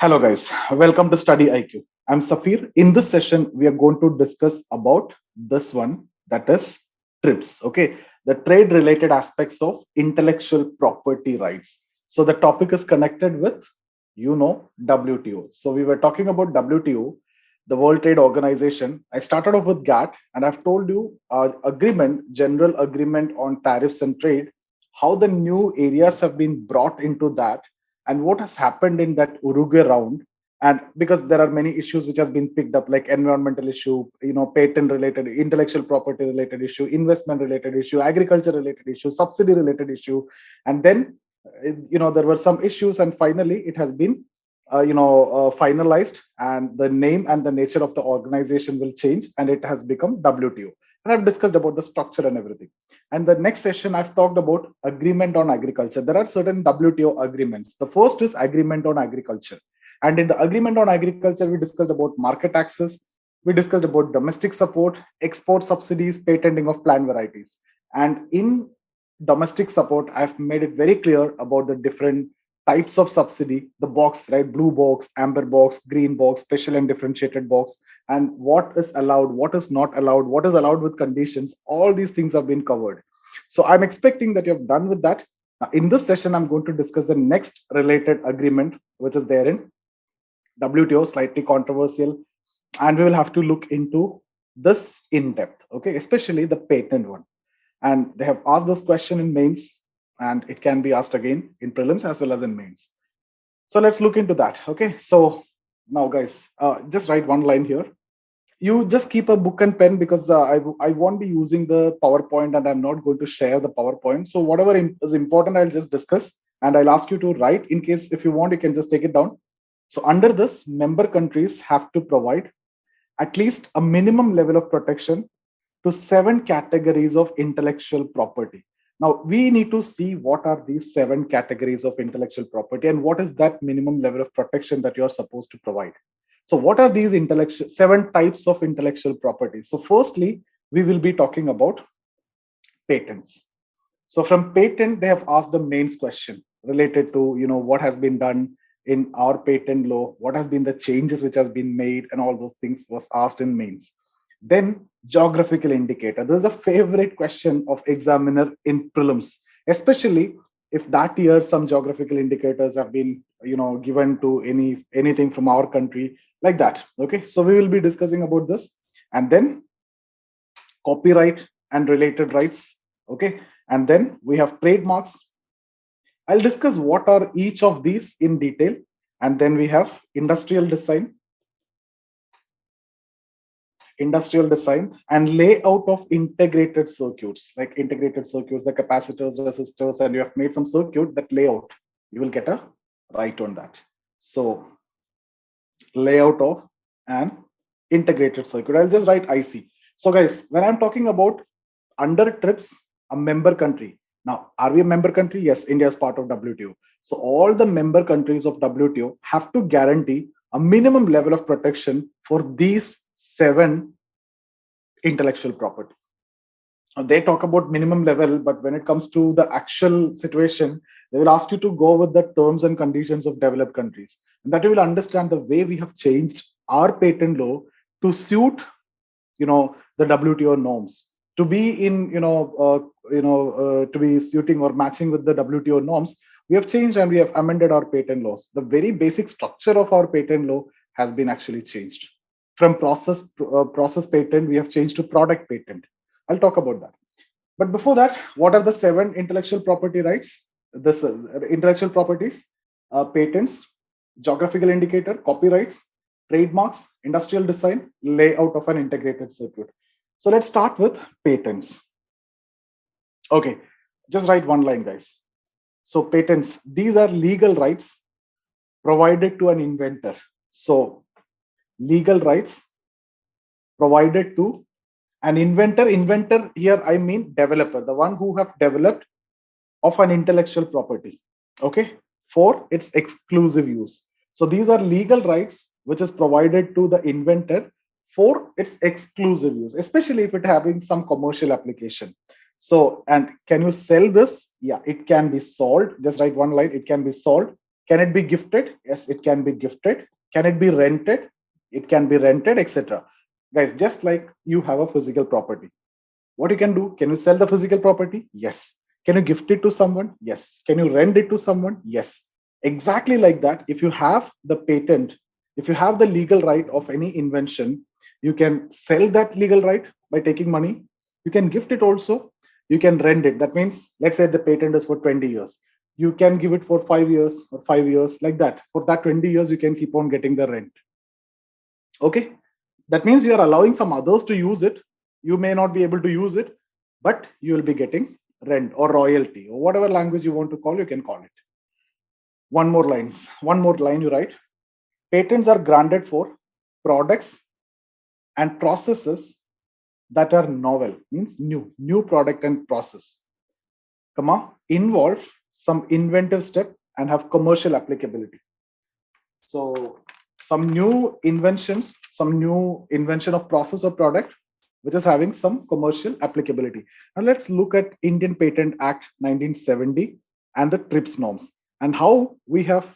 Hello guys, welcome to Study IQ. I'm Safir. In this session, we are going to discuss about this one, that is TRIPS, okay? The trade related aspects of intellectual property rights. So the topic is connected with, WTO. So we were talking about WTO, the World Trade Organization. I started off with GATT and I've told you general agreement on tariffs and trade, how the new areas have been brought into that and what has happened in that Uruguay round. And because there are many issues which has been picked up, like environmental issue, patent related, intellectual property related issue, investment related issue, agriculture related issue, subsidy related issue, and then there were some issues, and finally it has been finalized, and the name and the nature of the organization will change, and it has become WTO. And I've discussed about the structure and everything. And the next session, I've talked about agreement on agriculture. There are certain WTO agreements. The first is agreement on agriculture. And in the agreement on agriculture, we discussed about market access. We discussed about domestic support, export subsidies, patenting of plant varieties. And in domestic support, I've made it very clear about the different types of subsidy, the box, right? Blue box, amber box, green box, special and differentiated box, and what is allowed, what is not allowed, what is allowed with conditions. All these things have been covered. So I'm expecting that you've done with that. Now, in this session, I'm going to discuss the next related agreement, which is there in WTO, slightly controversial, and we will have to look into this in depth, okay, especially the patent one. And they have asked this question in mains, and it can be asked again in prelims as well as in mains. So let's look into that, okay? So now, guys, just write one line here. You just keep a book and pen, because I won't be using the PowerPoint, and I'm not going to share the PowerPoint. So whatever is important, I'll just discuss, and I'll ask you to write. In case if you want, you can just take it down. So under this, member countries have to provide at least a minimum level of protection to 7 categories of intellectual property. Now, we need to see what are these 7 categories of intellectual property and what is that minimum level of protection that you're supposed to provide. So what are these 7 types of intellectual property? So firstly, we will be talking about patents. So from patent, they have asked the mains question related to, what has been done in our patent law, what has been the changes which has been made, and all those things was asked in mains. Then geographical indicator. This is a favorite question of examiner in prelims, especially if that year some geographical indicators have been given to anything from our country, like that. Okay, so we will be discussing about this. And then copyright and related rights. Okay, and then we have trademarks. I'll discuss what are each of these in detail. And then we have industrial design and layout of integrated circuits, like integrated circuits, the capacitors, resistors, and you have made some circuit, that layout, you will get a right on that. So layout of an integrated circuit, I'll just write IC. So guys, when I'm talking about under TRIPS, a member country. Now, are we a member country? Yes, India is part of WTO. So all the member countries of WTO have to guarantee a minimum level of protection for these 7 intellectual property. They talk about minimum level, but when it comes to the actual situation, they will ask you to go with the terms and conditions of developed countries, and that you will understand the way we have changed our patent law to suit, the WTO norms, to be in, to be suiting or matching with the WTO norms. We have changed and we have amended our patent laws. The very basic structure of our patent law has been actually changed. From process patent, we have changed to product patent. I'll talk about that. But before that, what are the 7 intellectual property rights? This intellectual properties, patents, geographical indicator, copyrights, trademarks, industrial design, layout of an integrated circuit. So let's start with patents. Okay, just write one line, guys. So patents, these are legal rights provided to an inventor. So legal rights provided to an inventor. Inventor here, I mean developer, the one who have developed of an intellectual property, okay, for its exclusive use. So these are legal rights which is provided to the inventor for its exclusive use, especially if it having some commercial application. So, and can you sell this? Yeah, it can be sold. Just write one line, it can be sold Can it be gifted? Yes, it can be gifted. Can it be rented? It can be rented, etc. Guys, just like you have a physical property, what you can do? Can you sell the physical property? Yes. Can you gift it to someone? Yes. Can you rent it to someone? Yes. Exactly like that. If you have the patent, if you have the legal right of any invention, you can sell that legal right by taking money. You can gift it also. You can rent it. That means, let's say the patent is for 20 years. You can give it for 5 years or 5 years, like that. For that 20 years, you can keep on getting the rent. Okay. That means you are allowing some others to use it. You may not be able to use it, but you will be getting rent or royalty or whatever language you want to call, you can call it. One more line you write. Patents are granted for products and processes that are novel, means new product and process, involve some inventive step and have commercial applicability. So some new inventions, some new invention of process or product which is having some commercial applicability. Now let's look at Indian Patent Act 1970 and the TRIPS norms and how we have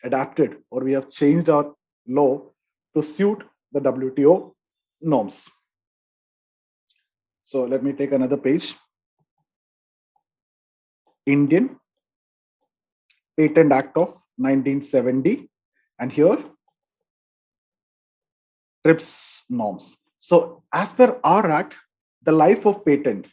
adapted or we have changed our law to suit the WTO norms. So let me take another page. Indian Patent Act of 1970 and here TRIPS norms. So as per our act, the life of patent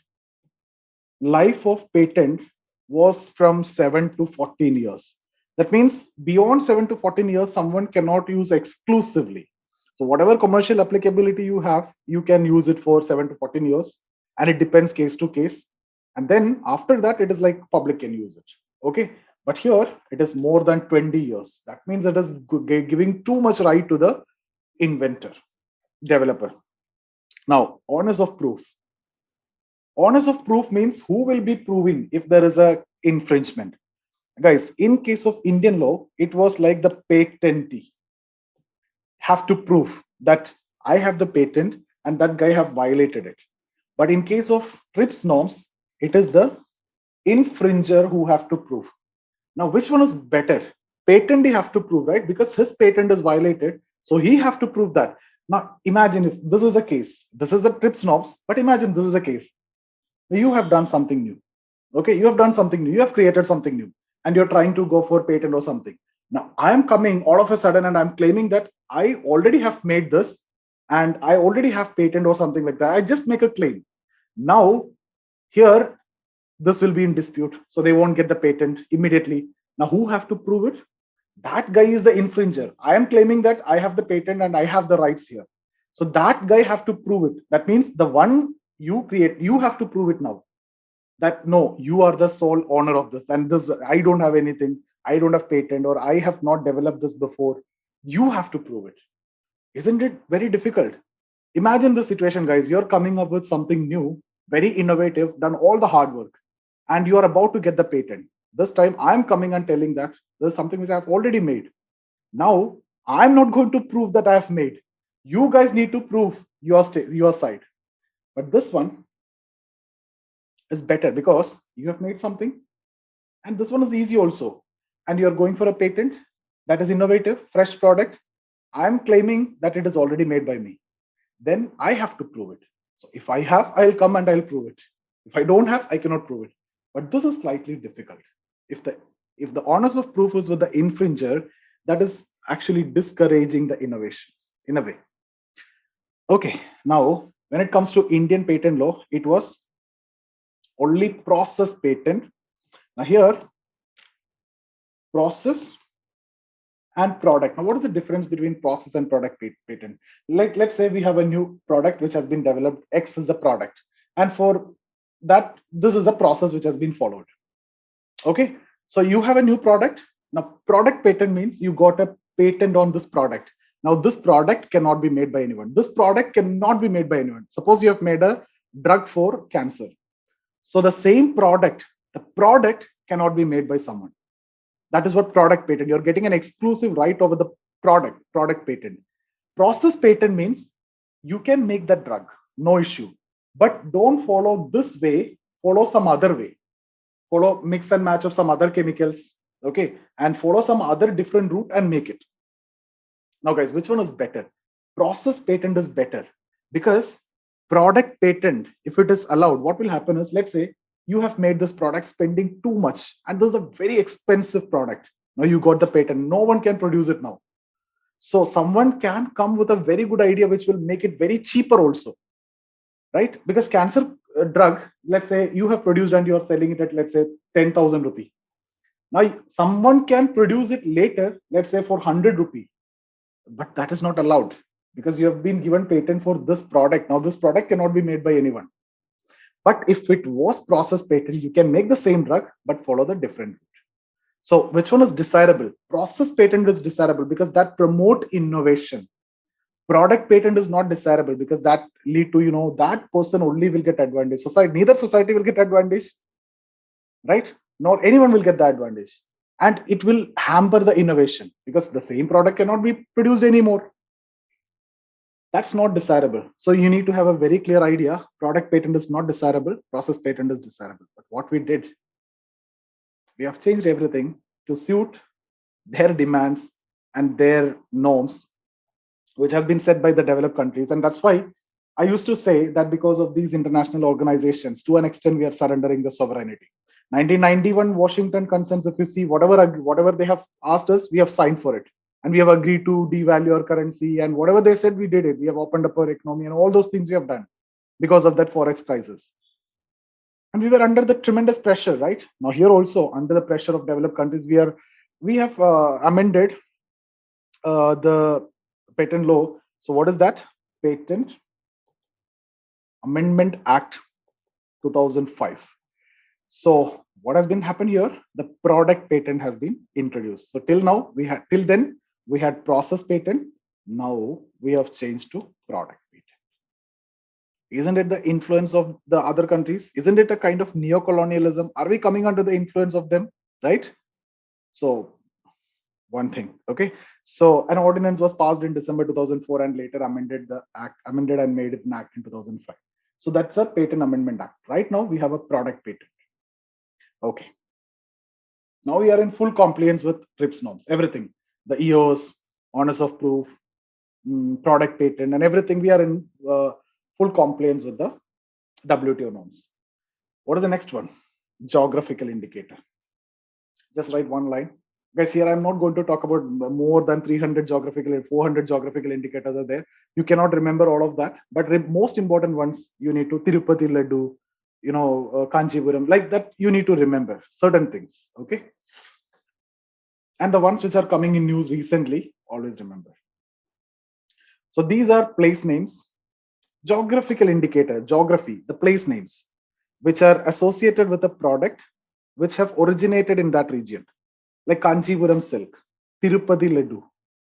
was from 7 to 14 years. That means beyond 7 to 14 years, someone cannot use exclusively. So whatever commercial applicability you have, you can use it for 7 to 14 years. And it depends case to case. And then after that, it is like public can use it. Okay. But here it is more than 20 years. That means it is giving too much right to the inventor, developer. Now, onus of proof. Onus of proof means who will be proving if there is a infringement. Guys, in case of Indian law, it was like the patentee have to prove that I have the patent and that guy have violated it. But in case of TRIPS norms, it is the infringer who have to prove. Now, which one is better? Patentee have to prove, right? Because his patent is violated. So he have to prove that. Now, imagine if this is a case. This is the TRIPS norms, but imagine this is a case. You have done something new. Okay, you have done something new. You have created something new and you're trying to go for patent or something. Now, I'm coming all of a sudden and I'm claiming that I already have made this and I already have patent or something like that. I just make a claim. Now, here, this will be in dispute. So they won't get the patent immediately. Now, who have to prove it? That guy is the infringer. I am claiming that I have the patent and I have the rights here. So that guy have to prove it. That means the one you create, you have to prove it now. That no, you are the sole owner of this. And this, I don't have anything. I don't have patent or I have not developed this before. You have to prove it. Isn't it very difficult? Imagine the situation, guys. You're coming up with something new, very innovative, done all the hard work, and you are about to get the patent. This time I'm coming and telling that there's something which I've already made. Now, I'm not going to prove that I have made. You guys need to prove your side. But this one is better because you have made something. And this one is easy also. And you're going for a patent that is innovative, fresh product. I'm claiming that it is already made by me. Then I have to prove it. So if I have, I'll come and I'll prove it. If I don't have, I cannot prove it. But this is slightly difficult. If the onus of proof is with the infringer, that is actually discouraging the innovations in a way. Okay, now when it comes to Indian patent law, it was only process patent. Now here, process and product. Now, what is the difference between process and product patent? Like, let's say we have a new product which has been developed. X is the product. And for that, this is a process which has been followed. Okay, so you have a new product. Now, product patent means you got a patent on this product. Now, this product cannot be made by anyone. This product cannot be made by anyone. Suppose you have made a drug for cancer. So the same product, the product cannot be made by someone. That is what product patent. You're getting an exclusive right over the product patent. Process patent means you can make that drug, no issue. But don't follow this way, follow some other way. Follow mix and match of some other chemicals, okay, and follow some other different route and make it. Now, guys, which one is better? Process patent is better, because product patent, if it is allowed, what will happen is, let's say you have made this product spending too much, and this is a very expensive product. Now you got the patent, no one can produce it now. So someone can come with a very good idea which will make it very cheaper also, right? Because cancer drug, let's say you have produced and you are selling it at, let's say, 10,000 rupee. Now someone can produce it later, let's say for 100 rupee, but that is not allowed, because you have been given patent for this product. Now this product cannot be made by anyone. But if it was process patent, you can make the same drug but follow the different route. So which one is desirable? Process patent is desirable because that promote innovation. Product patent is not desirable because that lead to, that person only will get advantage. Neither society will get advantage, right? Nor anyone will get the advantage. And it will hamper the innovation because the same product cannot be produced anymore. That's not desirable. So you need to have a very clear idea. Product patent is not desirable. Process patent is desirable. But what we did, we have changed everything to suit their demands and their norms, which has been set by the developed countries. And that's why I used to say that because of these international organizations, to an extent, we are surrendering the sovereignty. 1991 Washington Consensus, if you see, whatever they have asked us, we have signed for it. And we have agreed to devalue our currency, and whatever they said, we did it. We have opened up our economy and all those things we have done because of that Forex crisis. And we were under the tremendous pressure, right? Now here also, under the pressure of developed countries, we have amended the patent law. So what is that? Patent Amendment Act 2005. So what has been happened here? The product patent has been introduced. So till then we had process patent. Now we have changed to product patent. Isn't it the influence of the other countries? Isn't it a kind of neo-colonialism? Are we coming under the influence of them, right? So one thing, okay. So an ordinance was passed in December 2004 and later amended and made it an act in 2005. So that's a Patent Amendment Act. Right now we have a product patent. Okay. Now we are in full compliance with TRIPS norms, everything, the EOs, honors of proof, product patent, and everything. We are in full compliance with the WTO norms. What is the next one? Geographical indicator. Just write one line. Guys, here I'm not going to talk about more than 400 geographical indicators are there. You cannot remember all of that, but the most important ones you need to Tirupati Laddu, Kanchipuram, like that you need to remember certain things, okay? And the ones which are coming in news recently, always remember. So these are place names. Geographical indicator, geography, the place names, which are associated with a product which have originated in that region, like Kanchipuram silk, Tirupati Laddu.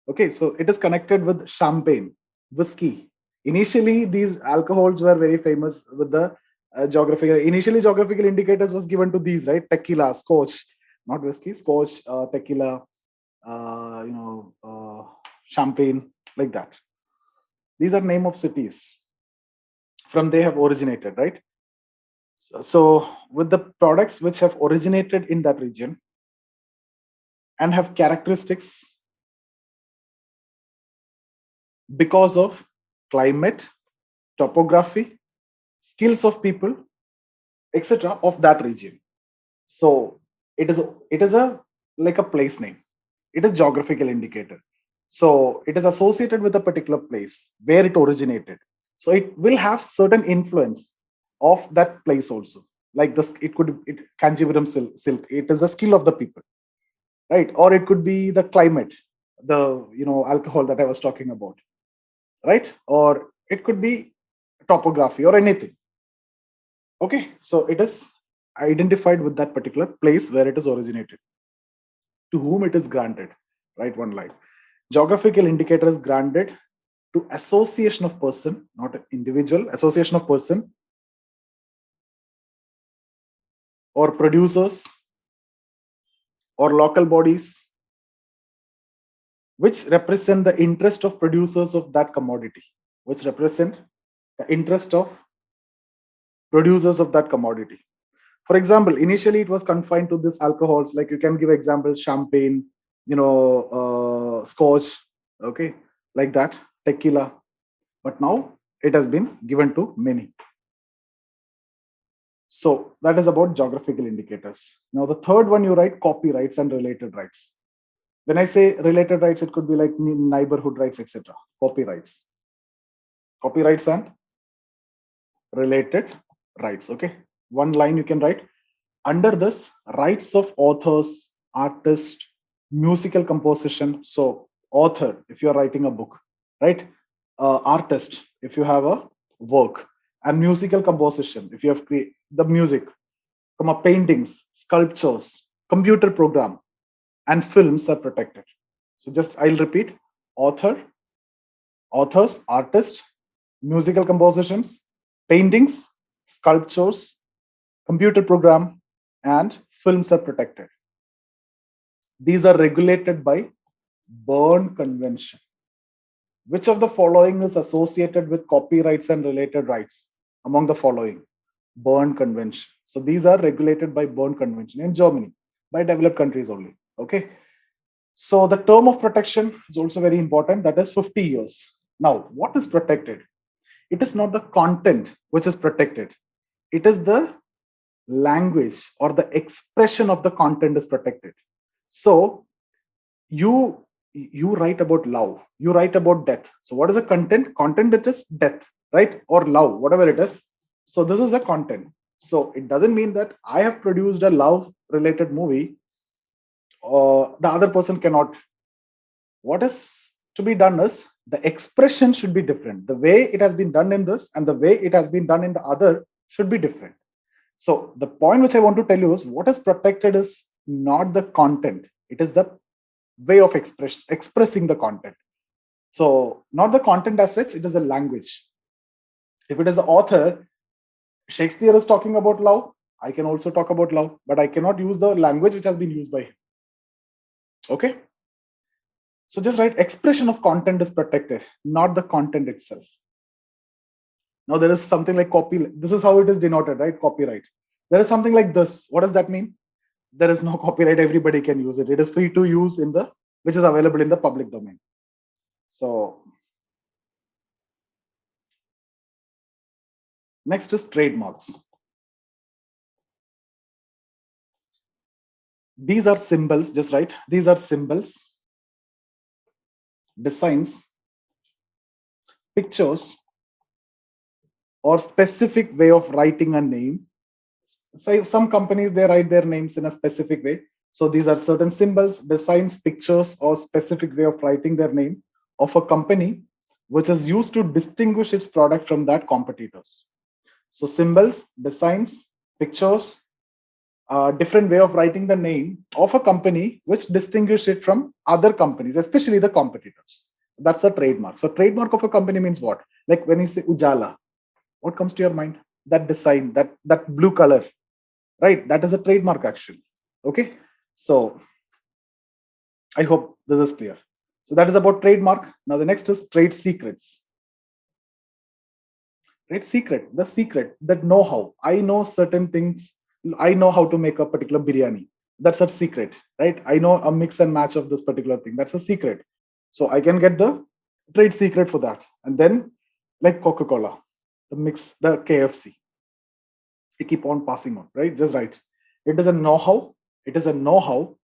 Okay, so it is connected with champagne, whiskey. Initially, these alcohols were very famous with the geographical indicators was given to these, right? Tequila, scotch, not whiskey, scotch, tequila, champagne, like that. These are name of cities from they have originated, right? So with the products which have originated in that region and have characteristics because of climate, topography, skills of people, etc., of that region. So it is like a place name. It is geographical indicator. So it is associated with a particular place where it originated. So it will have certain influence of that place also. Like this, Kanchipuram silk. It is a skill of the people, right? Or it could be the climate, the alcohol that I was talking about, right? Or it could be topography or anything. Okay, so it is identified with that particular place where it is originated. To whom it is granted, right? One line. Geographical indicator is granted to association of person, not an individual, association of person or producers or local bodies which represent the interest of producers of that commodity, which represent the interest of producers of that commodity. For example, initially it was confined to this alcohols, like you can give examples, champagne, scotch, okay, like that, tequila. But now it has been given to many. So that is about geographical indicators. Now the third one, you write copyrights and related rights. When I say related rights, it could be like neighborhood rights, etc. Copyrights and related rights. Okay, one line you can write under this: rights of authors, artists, musical composition. So author, if you're writing a book, right? Artist, if you have a work, and musical composition, if you have create the music, paintings, sculptures, computer program, and films are protected. So just I'll repeat: authors, artists, musical compositions, paintings, sculptures, computer program, and films are protected. These are regulated by Berne Convention. Which of the following is associated with copyrights and related rights? Among the following: Berne Convention. So these are regulated by Berne Convention in Germany, by developed countries only. Okay. So the term of protection is also very important. That is 50 years. Now, what is protected? It is not the content which is protected. It is the language or the expression of the content is protected. So you write about love, you write about death. So what is the content? Content, it is death, right? Or love, whatever it is. So this is the content. So it doesn't mean that I have produced a love related movie, the other person cannot. What is to be done is the expression should be different. The way it has been done in this and the way it has been done in the other should be different. So the point which I want to tell you is what is protected is not the content, it is the way of expressing the content. So not the content as such, it is the language. If it is the author, Shakespeare is talking about love, I can also talk about love, but I cannot use the language which has been used by him. Okay. So just write expression of content is protected, not the content itself. Now there is something like copy. This is how it is denoted, right? Copyright. There is something like this. What does that mean? There is no copyright. Everybody can use it. It is free to use which is available in the public domain. So next is trademarks. These are symbols, just write. These are symbols, designs, pictures, or specific way of writing a name. So some companies, they write their names in a specific way. So these are certain symbols, designs, pictures, or specific way of writing their name of a company which is used to distinguish its product from that competitors. So symbols, designs, pictures, different way of writing the name of a company which distinguish it from other companies, especially the competitors. That's the trademark. So trademark of a company means what? Like when you say Ujala, what comes to your mind? That design, that blue color, right? That is a trademark actually. Okay. So I hope this is clear. So that is about trademark. Now the next is trade secrets. Trade secret, the secret, that know-how. I know certain things. I know how to make a particular biryani. That's a secret, right? I know a mix and match of this particular thing. That's a secret. So I can get the trade secret for that. And then like Coca-Cola, the mix, the KFC. You keep on passing on, right? Just right. It is a know-how. It is a know-how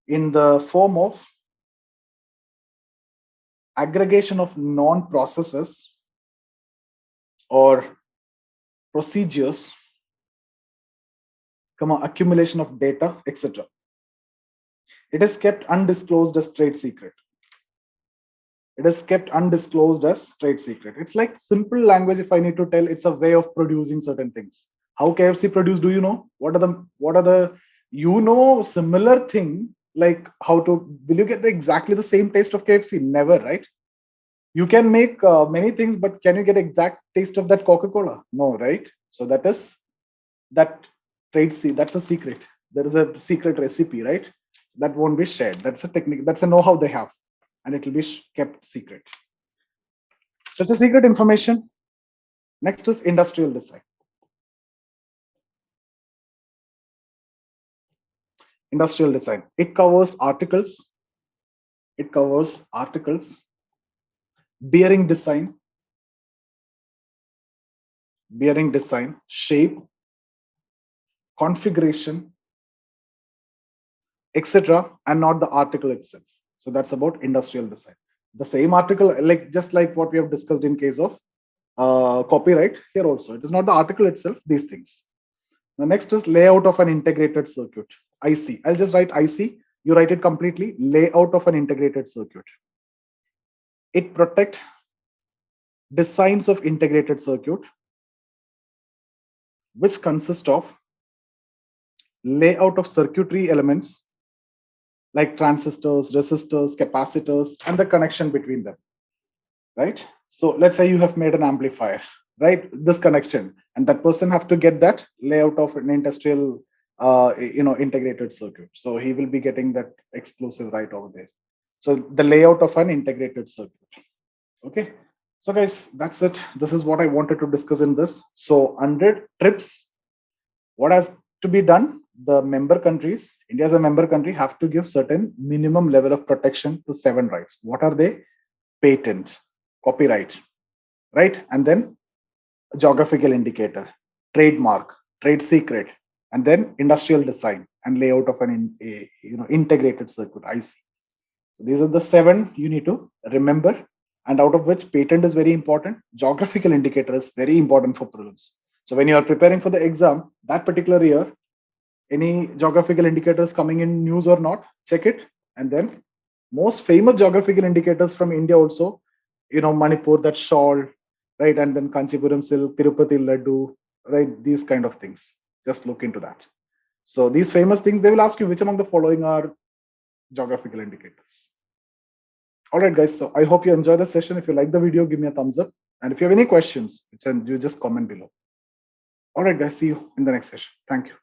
in the form of aggregation of non-processes or procedures, accumulation of data, etc. It is kept undisclosed as trade secret. It is kept undisclosed as trade secret. It's like simple language. If I need to tell, it's a way of producing certain things. How KFC produce? Do you know? What are the similar thing, like how to, will you get exactly the same taste of KFC? Never, right? You can make many things, but can you get exact taste of that Coca-Cola? No, right? So that is that that's a secret. There is a secret recipe, right? That won't be shared. That's a technique. That's a know-how they have, and it will be kept secret. So it's a secret information. Next is industrial design. Industrial design. It covers articles. It covers articles, bearing design, shape, configuration, etc., and not the article itself. So that's about industrial design. The same article, just like what we have discussed in case of copyright, here also it is not the article itself, these things. The next is layout of an integrated circuit, IC. I'll just write IC, you write it completely, layout of an integrated circuit. It protects designs of integrated circuit, which consist of layout of circuitry elements like transistors, resistors, capacitors, and the connection between them, right? So let's say you have made an amplifier, right? This connection, and that person have to get that layout of an industrial, integrated circuit. So he will be getting that exclusive right over there. So the layout of an integrated circuit. Okay. So guys, that's it. This is what I wanted to discuss in this. So under TRIPS, what has to be done? The member countries, India as a member country, have to give certain minimum level of protection to 7 rights. What are they? Patent, copyright, right? And then geographical indicator, trademark, trade secret, and then industrial design and layout of an integrated circuit, IC. So these are the 7 you need to remember, and out of which patent is very important. Geographical indicator is very important for prelims. So when you are preparing for the exam that particular year, any geographical indicators coming in news or not, check it. And then most famous geographical indicators from India also, Manipur, that shawl, right? And then Kanchipuram silk, Tirupati laddu, right? These kind of things. Just look into that. So these famous things, they will ask you which among the following are geographical indicators. All right, guys. So I hope you enjoy the session. If you like the video, give me a thumbs up. And if you have any questions, you just comment below. All right, guys. See you in the next session. Thank you.